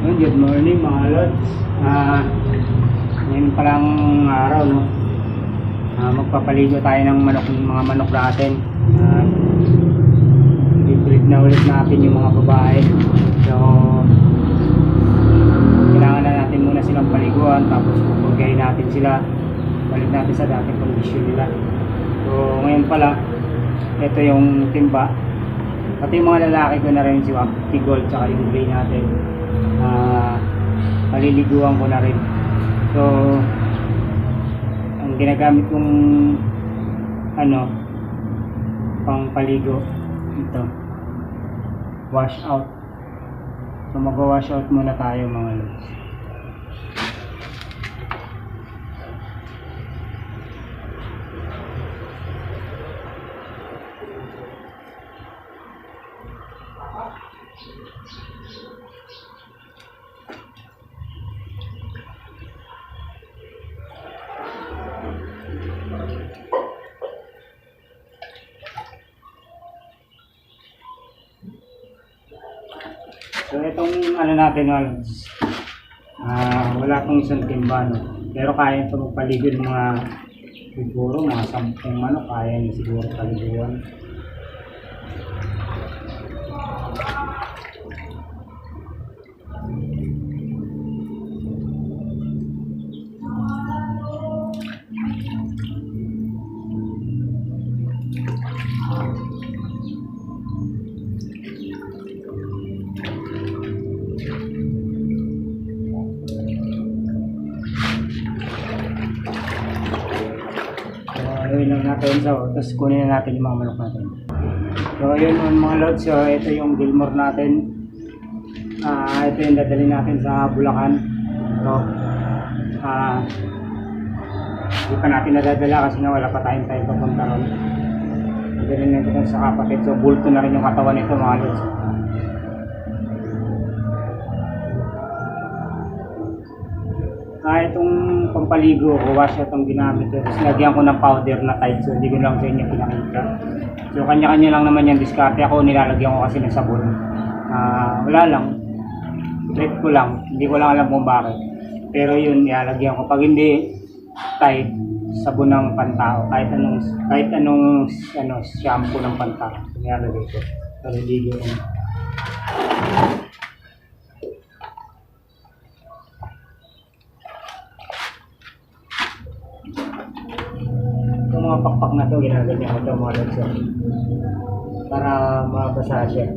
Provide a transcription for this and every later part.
Good morning mga lods. Ngayon palang araw, no? Magpapaligo tayo ng mga manok natin. I-breed na ulit natin yung mga babae. So kailangan na natin muna silang paliguan, tapos pupurgayin natin sila, balik natin sa dating kondisyon nila. So ngayon pala, ito yung timba. Pati yung mga lalaki ko na rin, si Wapty Gold tsaka yung gray natin, paliliguan ko na rin. So ang ginagamit kong pang paligo, ito, wash out. So mag-wash out muna tayo mga lods. So itong natin, wala pong isang timba, no? Pero kaya ito magpaligo ng siguro mga 10 manok, kaya niya siguro paliguan. Ayun lang natin, tapos kunin na natin yung mga manok natin. So ayun mga lods, so ito yung Gilmore natin. Ito yung dadalhin natin sa Bulacan. So hindi pa natin nadadala kasi nga wala pa tayong time papunta ron. Dadalhin natin sa kapatid. So bulto na rin yung katawan nito mga lods. Itong pampaligo o wash out ang ginamit ko. Tapos lagyan ko ng powder na tight. So hindi ko lang sa inyo pinakita. So kanya-kanya lang naman yung diskarte. Ako nilalagyan ko kasi ng sabon. Wala lang. Trip ko lang. Hindi ko lang alam kung bakit. Pero yun, nilalagyan ko. Pag hindi tight, sabon ng pantao. Kahit anong shampoo ng pantao. Nilalagay ko. Paliligo ko. Mga pakpak na to, ginaganyan ko ito mga lods para mabasa siya.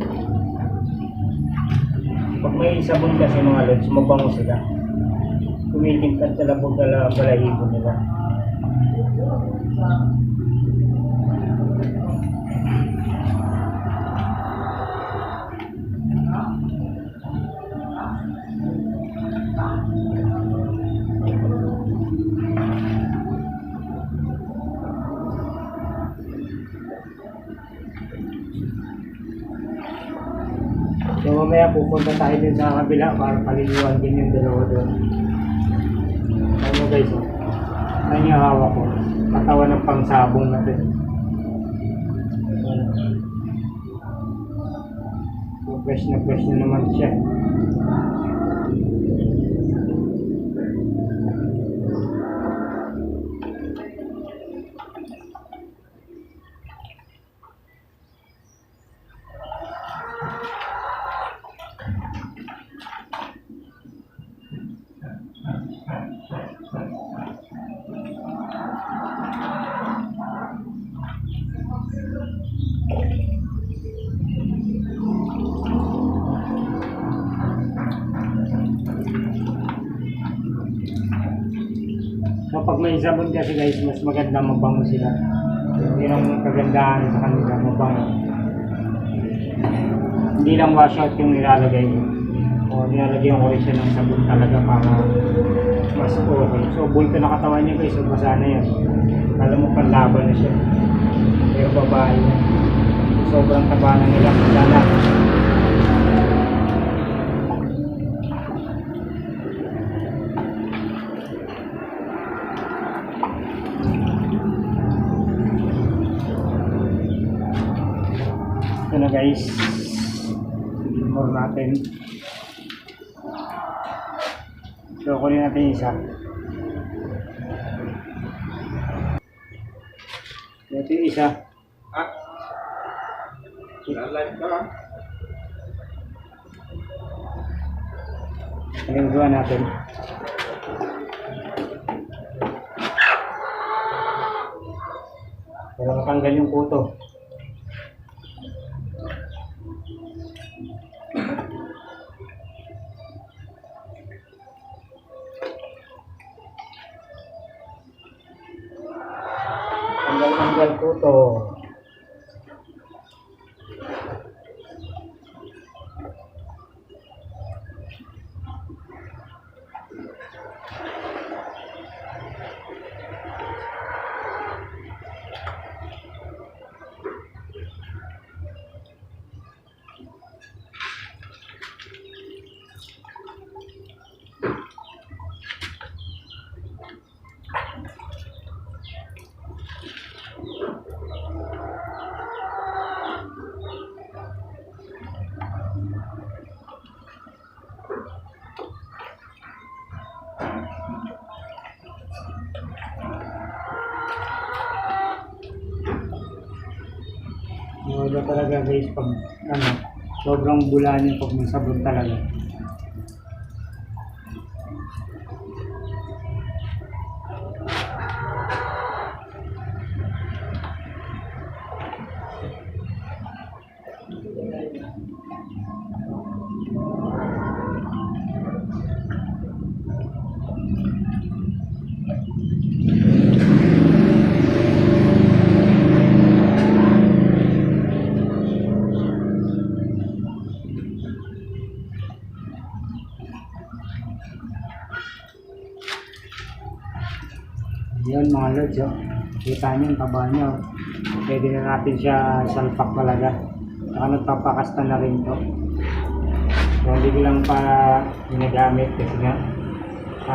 Pag may sabon kasi mga lods, mabango sila, kumikintan sa labog balahibo nila. So mamaya pupunta tayo din sa kabila para paliguan din yung dalawa doon. Ano guys, ano yung hawak ko? Katawan ng pangsabong natin. So fresh na naman siya. Kapag may sabon kasi guys, mas maganda mabango sila. Yun ang kagandahan sa kanila, mabango. Hindi lang wash out yung nilalagay ko. O nilalagyan ko rin siya ng sabon talaga para mas okay. So bulto na katawan niya guys, so basa na yan. Alam mo panlaban na siya. Pero babae na. Sobrang taba na nilang dala. Ito na guys, more natin. So, kunin natin yung isa. Ito yung isa. Ah? Live ka ah. Palingguan natin. Para matanggal yung kuto. Tanggal kuto. Wala talaga guys pag sobrang bula niya pag may sabon talaga. Yan mga lods, oh. Kita nyo yung taba nyo. Pwede na natin siya salpak talaga. Saka nagpapakasta na rin to. So hindi ko lang pa ginagamit kasi nga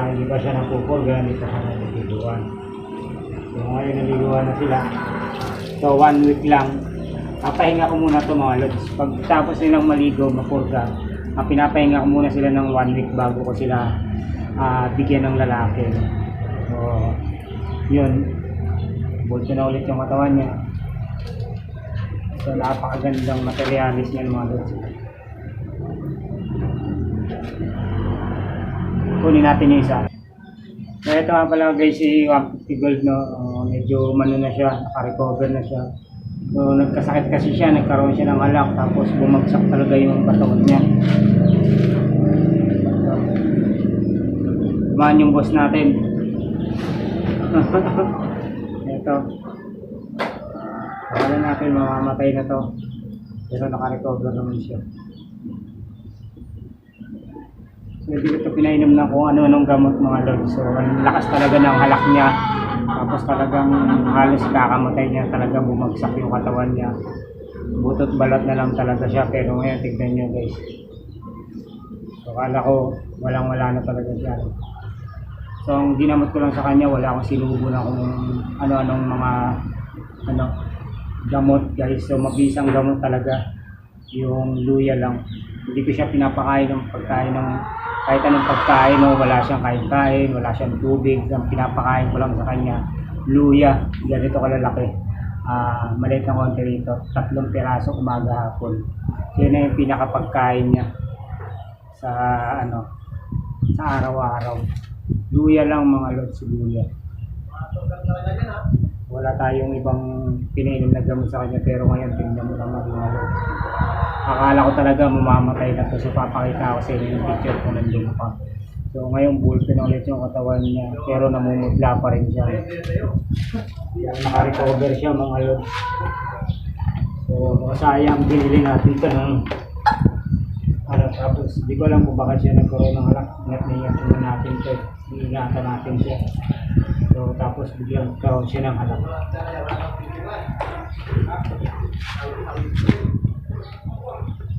hindi pa siya napupol, ganito sa naliliguan. So ngayon naliliguan na sila. So 1 week lang. Papahinga ko muna to mga lods. Pag tapos nilang maligo, mapurga, pinapahinga ko muna sila ng 1 week bago ko sila bigyan ng lalaki. So yun, bulto na ulit yung katawan niya. So napakagandang materialis niya mga lods. Kunin natin yung isa. So ito nga pala guys, si 150 Gold, no? Medyo mano na siya, naka-recover na siya. So nagkasakit kasi siya, nagkaroon siya ng alak, tapos bumagsak talaga yung katawan niya. Dumaan yung boss natin. Ito. Akala natin mamamatay na to. Pero naka-recover naman siya. So hindi ko ito pinainom na kung ano-anong gamot mga lods. So ang lakas talaga ng halak niya. Tapos talagang halos kakamatay niya. Talagang bumagsak yung katawan niya. Butot balat na lang talaga siya. Pero ngayon tignan nyo guys. So akala ko walang-wala na talaga siya. So ang ginamot ko lang sa kanya, wala akong sinubo na kung ano-anong mga gamot guys. So mabisang gamot talaga, yung luya lang. Hindi ko siya pinapakain ng pagkain ng kahit anong pagkain, no? Wala siyang kain-kain, wala siyang tubig. Ang pinapakain ko lang sa kanya, luya. Ganito kalalaki. Maliit na konti rito, 3 piraso umaga hapon. So yun na yung pinakapagkain niya sa sa araw-araw. Luya lang mga lods, luya. Wala tayong ibang pinainom na gamot sa kanya, pero ngayon tingnan mo naman mga lods. Akala ko talaga mamamatay na to, so papakita ko sa inyo yung picture ko nandun pa. So ngayon bulto na ulit yung katawan niya, pero namumutla pa rin siya. Naka-recover siya mga lods. So sayang binili natin ito ng tapos di ko alam kung baka siya nagkaroon ng halak. Ingat na natin ito, ingatan natin siya. So tapos biglang karoon siya ng halak.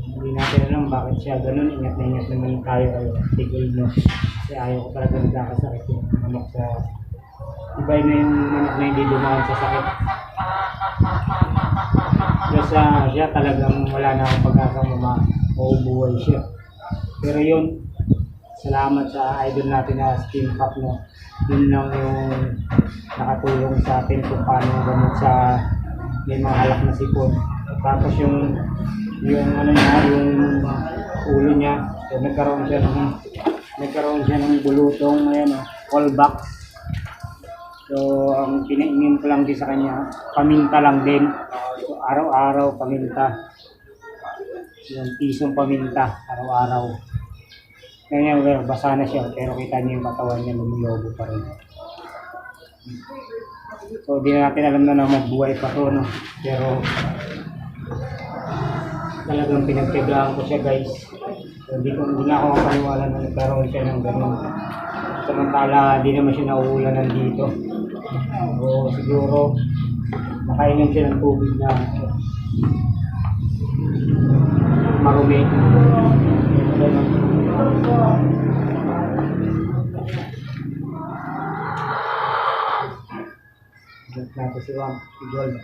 Hindi natin alam bakit siya ganun. Ingat naman tayo kayo. Tigil nyo. Kasi ayaw ko talaga nagkakasakit yung manok sa... Ibay na yung manok na hindi dumaan sa sakit. Kasi siya talagang wala na akong pag-asang maubuhay siya. Pero yun, Salamat sa idol natin na Steam Pop, no. Yun lang yung nakatulong sa atin kung paano gamot sa may mga halak na sipon. Tapos yung ano niya, yung ulo niya, so nagkaroon siya ng bulutong, ayan, no, callback. So ang pinaingin ko lang din sa kanya, paminta lang din. So araw-araw paminta. Yung pisong paminta, araw-araw. Ngayon, basa na siya, pero kita niyo yung katawan niya, lumulobo pa rin. So, di na natin alam na magbuhay pa to, no? Pero, talagang pinagtyagaan ko siya, guys. So, hindi na ako makaniwala na nagkaroon siya ng ganun. Samantala, di naman siya nauulanan dito. So, siguro, nakainom siya ng tubig na marumi. Natin si Juan, si Gold.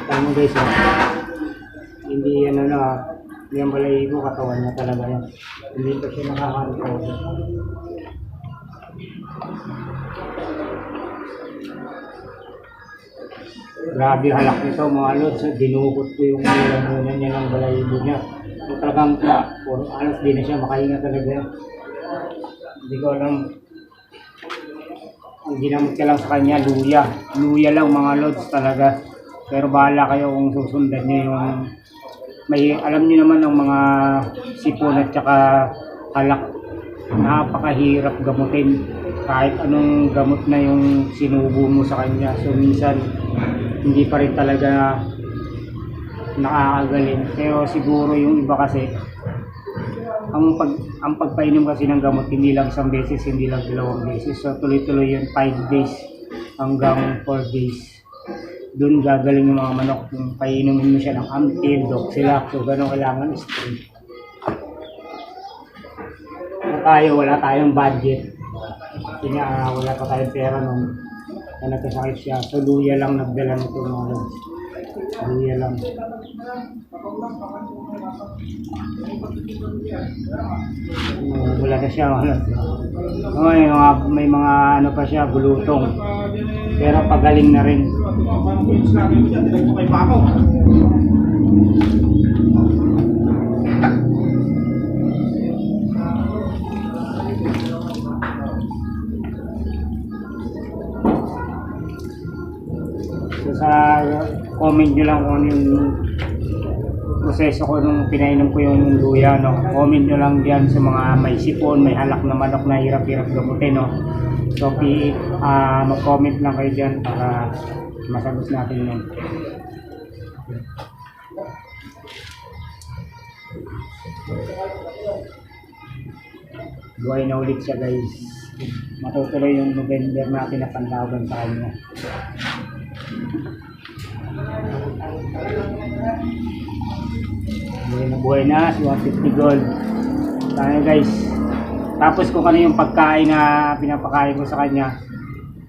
Tama guys, hindi ano na, yung balahibo, katawan niya talaga yan. Hindi pa siya nakaka-recover. Grabe halak nito mga lods. Dinukot ko yung muna niya ng balahibo niya. So, talagang alas di na siya makahinga talaga yan. Hindi ko alam. Ang ginamit ka lang sa kanya, luya. Luya lang mga lods talaga. Pero bahala kayo kung susundan niyo yung alam niyo naman ang mga sipon at saka halak. Napakahirap gamutin. Kahit anong gamot na yung sinubo mo sa kanya. So minsan hindi pa rin talaga nakakagaling. Pero siguro yung iba kasi ang pagpainom kasi ng gamot hindi lang isang beses, hindi lang 2 beses. So tuloy-tuloy yun 5 days hanggang 4 days. Doon gagaling yung mga manok. Yung painumin mo siya ng Amtil, Doxilac. So gano'n kailangan straight. Wala tayong budget. Kasi nga wala pa tayong pera nung nagkasakit siya. So luya lang nagdala nito mga lods. Luya lang. Wala na siya mga lods. May mga ano pa siya, bulutong. Pero pagaling na rin. So sa comment nyo lang kung yung proseso ko nung pinainom ko yung luya, no? Comment nyo lang diyan sa mga may sipon, may halak na manok na hirap-hirap gamutin, no? So mag-comment lang kayo diyan para masagot natin yun. Buhay na ulit siya guys. Matutuloy yung November natin na pantawagan sa kanya. Buhay na si 150 Gold. Tayo guys. Tapos kung ano yung pagkain na pinapakain ko sa kanya,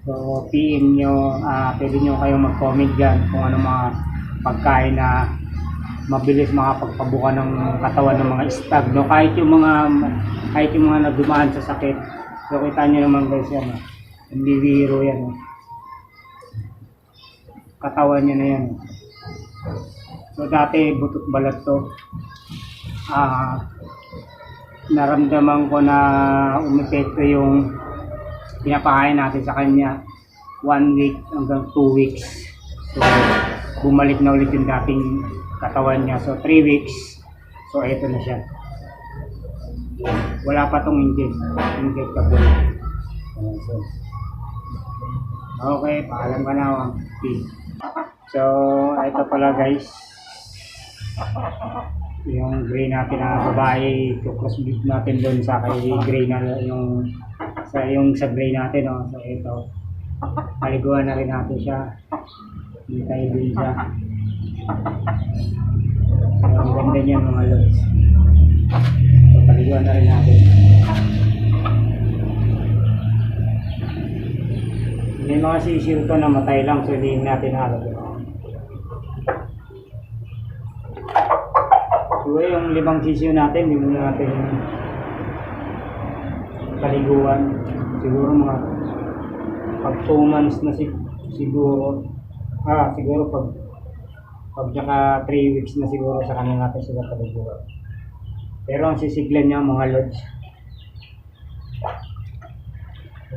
so PM nyo, pwede nyo kayong mag-comment dyan kung ano mga pagkain na mabilis makapagpabuka ng katawan ng mga stag, no? Kahit yung mga nagdumaan sa sakit. So kita nyo naman guys yan, hindi biro yan, no? Katawan niya na yan. So dati butot balat to. Naramdaman ko na umepekto yung pinapakain natin sa kanya 1 week hanggang 2 weeks. So bumalik na ulit yung dating katawan niya. So 3 weeks. So ito na siya. Wala pa tong injectable. Okay, paalam ka na. So ito pala guys, yung gray natin na babae, crossbreed natin doon sa kay gray na yung sa gray natin, no? So ito, paliguan na rin natin siya. Hindi tayo din siya. So ang ganda niya mga lods. So paliguan na rin natin. may mga sisiw to na matay lang, so hindi natin halagyan. So yung 5 sisiw natin, hindi muna natin paliguan. Siguro mga pag 2 months na siguro, siguro pag naka 3 weeks na siguro sa kanila natin sila paliguan. Pero ang sisiglan niya mga lods,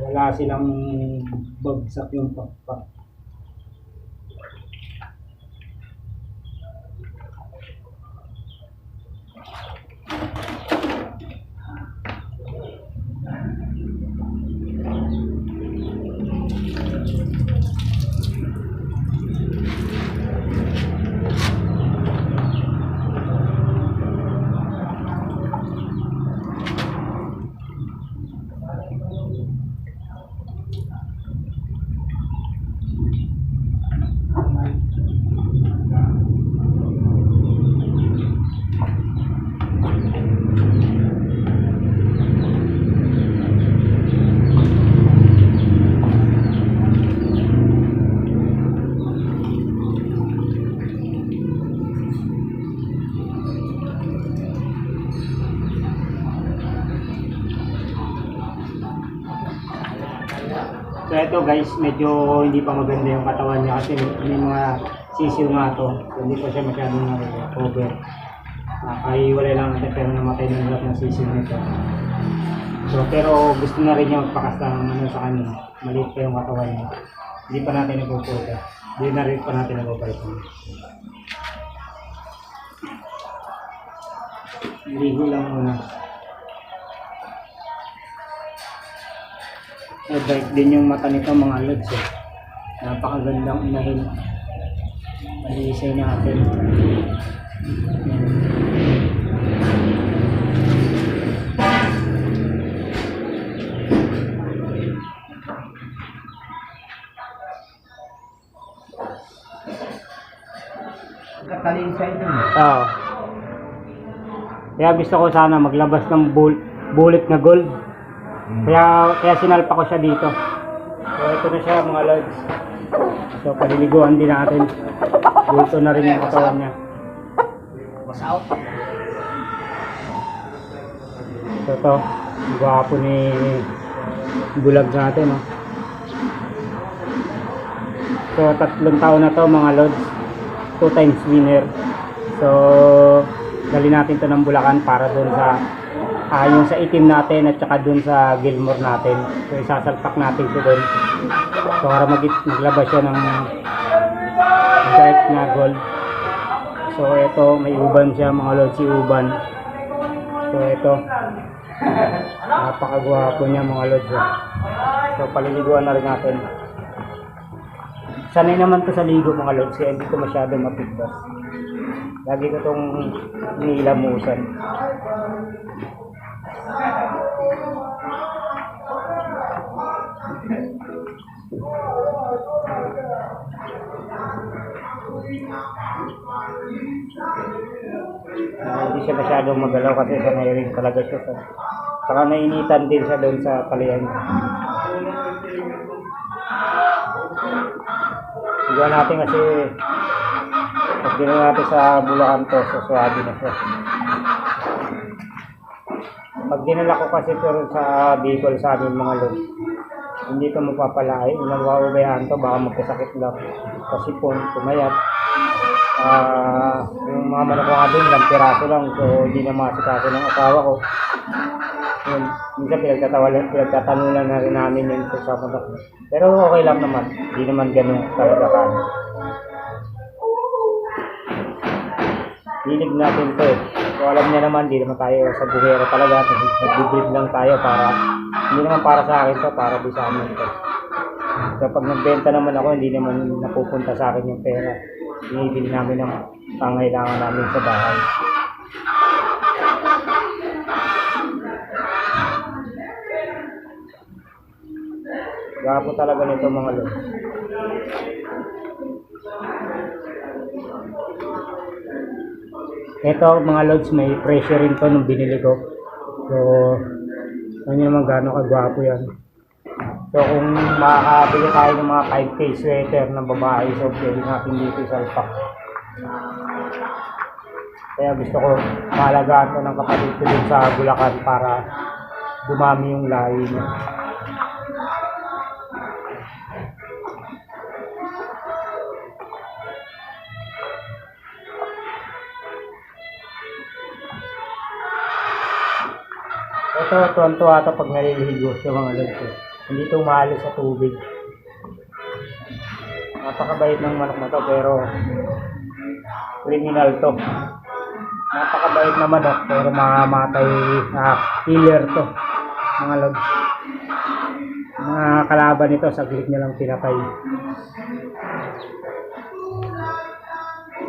wala silang bagsak yung pakpak. So ito guys, medyo hindi pa maganda yung katawan niya kasi may mga sisiw nga to. So, hindi pa siya masyadong cover. Nakaiwalay lang natin pero namatay na lahat ng sisiw nito. So pero gusto na rin niya magpakas ng sa kanya. Maliit pa yung katawan niya. Hindi pa natin nagpupunta. Hindi na rin pa natin nagpupunta. Ligo lang muna. Bright din yung mata nito mga lods eh. Napakagandang inahin. Malisay natin. Katalinsay din. Oo. Kaya gusto ko sana maglabas ng bullet na gold. Kaya sinalpa ko siya dito. So ito na siya mga lods. So paliliguan din natin. Dito na rin yung katawan niya. Was out. So ito, gwapo ni bulag natin. Oh. So 3 taon na to mga lods. 2 times winner. So dali natin to ng Bulacan para doon sa yung sa itim natin at saka dun sa Gilmore natin. So isasalpak natin ito dun. So para maglabas siya ng dark na gold. So ito may uban siya mga lods, si uban. So ito napakagwapo niya mga lods. So paliliguan na rin natin. Sanay naman to sa ligo mga lods kaya hindi ko masyado mapigdas. Lagi ko itong nilamusan. Hindi siya masyadong magalaw kasi sanay rin talaga siya. Saka nainitan din siya doon sa palayan. Sigaw natin kasi pag ginawa natin sa Bulacan to, so suwabi na siya. Pag dinala ko kasi pero sa Bicol sa amin mga lods, hindi ito mapapalain. Nawawabayaan to, baka magkasakit lang. Kasi po, tumayat. Yung mga manok ko nga doon, ilang piraso lang. So, hindi na masikaso ng asawa ko. Yun, minsan pinagtatanulan na rin namin yun sa manok. Pero okay lang naman. Hindi naman ganun talaga kano. Hilig natin to eh. So alam niya naman, di naman tayo sa buhero talaga. Nag-breed lang tayo para, hindi naman para sa akin to, para di sa amin to. So pag nagbenta naman ako, hindi naman napupunta sa akin yung pera. Binibili namin ang pangailangan namin sa bahay. Gapo talaga nito mga lods. Ito mga lods, may pressure rin to nung binili ko. So, ano naman gano'ng kagwapo yan. So kung makakabili tayo ng mga 5K sweater ng babae, so pwede natin dito isalpak. Kaya gusto ko maalagaan ko ng kapatid ko dun sa Bulacan para dumami yung lahi niya. Ito, tuwan-tuwa ito pag naliligo sa mga lods. Hindi ito umaalis sa tubig. Napakabait ng manok na to, pero criminal to. Napakabait na manok, pero mamamatay killer to, mga lods. Mga kalaban nito, saglit niya lang pinatay.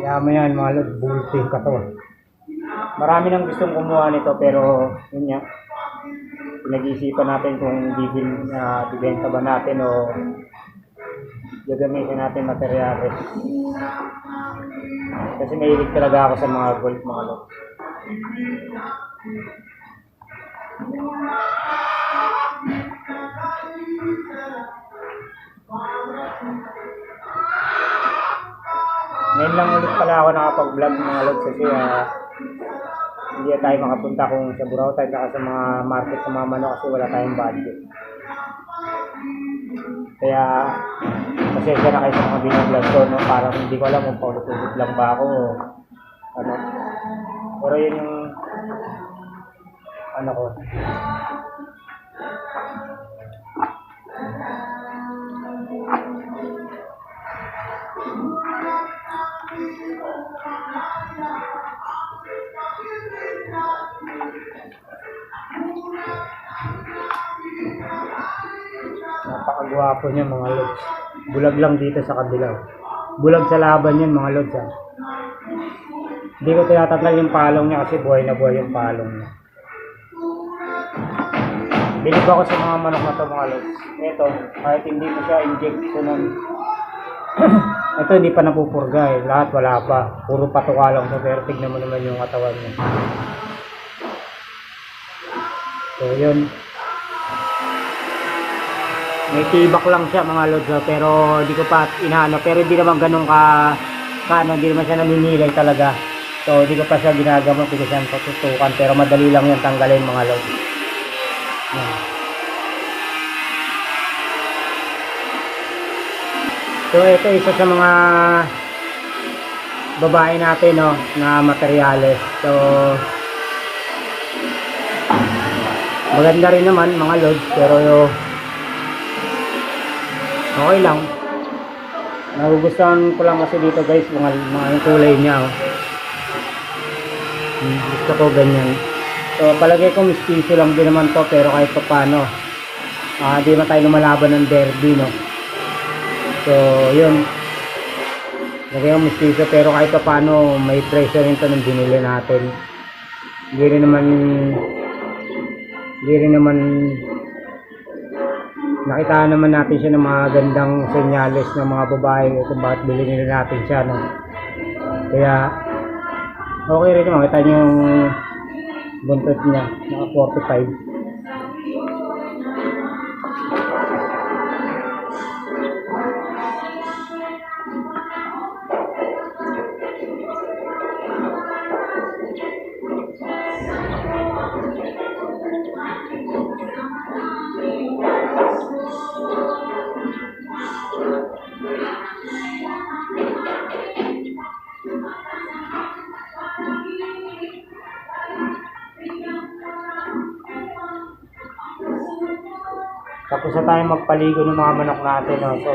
Kaya mo yan, mga lods, bulto yung katawan. Marami nang gustong kumuha nito, pero yun nga, pinag-iisipan natin kung bibenta ba natin o gagamitin natin materyales. Kasi mahilig talaga ako sa mga gold, mga lods. Ngayon lang ulit pala ako nakapag-vlog, mga lods, kasi hindi tayo makapunta kung sa Burautan at sa mga market ng mga manok kasi wala tayong budget. Kaya pasensya na kayo sa mga binablog ko, no? Parang hindi ko alam kung paulit-ulit lang ba ako o ano. Pero yun yung ano ko. Napakagwapo niya, mga lods. Bulag lang dito sa kabila. Bulag sa laban yan, mga lods. Hindi ko tinatanggal yung palong niya kasi buhay na buhay yung palong niya. Bilib ako sa mga manok na to, mga lods. Ito, kahit hindi ko siya injection ito hindi pa napupurga eh. Lahat wala pa. Puro patuka lang to, pero tignan mo naman yung katawan niya. So yun. May tibak lang siya, mga lods, pero hindi ko pa inaano, pero hindi naman ganun hindi naman siya naninilay talaga. So hindi ko pa siya ginagamot, hindi ko siya tututukan, pero madali lang yan tanggalin, mga lods. Yan. So ito isa sa mga babae natin, no, na materyales. So maganda rin naman, mga lods, pero okay lang. Nagugustuhan ko lang kasi dito, guys, mga yung kulay niya. Oh. Gusto ko ganyan. So palagay ko mistiso lang din naman to, pero kahit pa paano di man tayo lumalaban ng derby, no. So yun, lagay ko mistiso, pero kahit pa paano may presyo rin to nung binili natin. Hindi rin naman nakita naman natin siya ng mga gandang senyales ng mga babae kung bakit bilhin nila natin siya, no? Kaya okay rin naman, kita nyo yung buntot niya, naka 45. Tapos na tayo magpaligo ng mga manok natin, no? So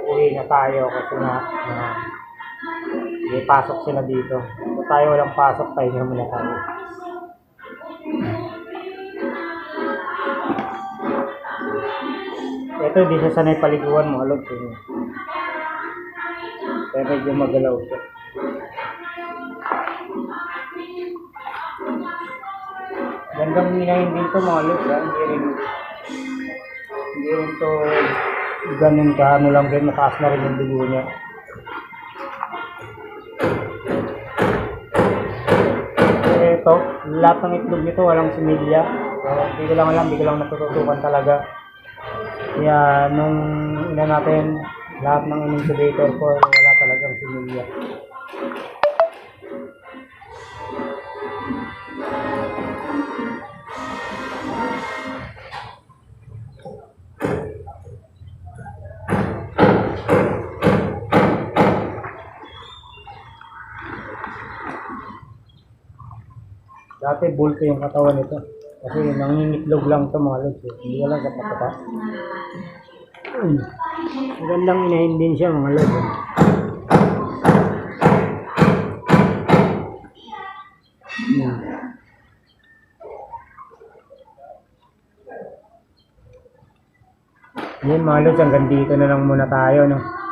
uuwi na tayo kasi may pasok sila dito. So tayo walang pasok, tayo muna tayo. Ito hindi siya sanay paliguan, mga lods. Kaya medyo magalaw siya. Gandang hinahin din to, mga lods, ha? Hindi rin to ganun ka, ano lang din, mataas na rin yung dugo niya. Ito, lahat ng itlog nito walang similya. So, hindi ko lang alam, hindi ko lang natututukan talaga. Kaya nung ina natin, lahat ng incubator ko, wala talagang similya. Dati bulto yung katawan nito. Kasi nangingitlog lang ito mga lods. Hindi ko lang sa patata. Magandang inahin din siya mga lods. Yan mga lods, hanggang dito na lang muna tayo. No?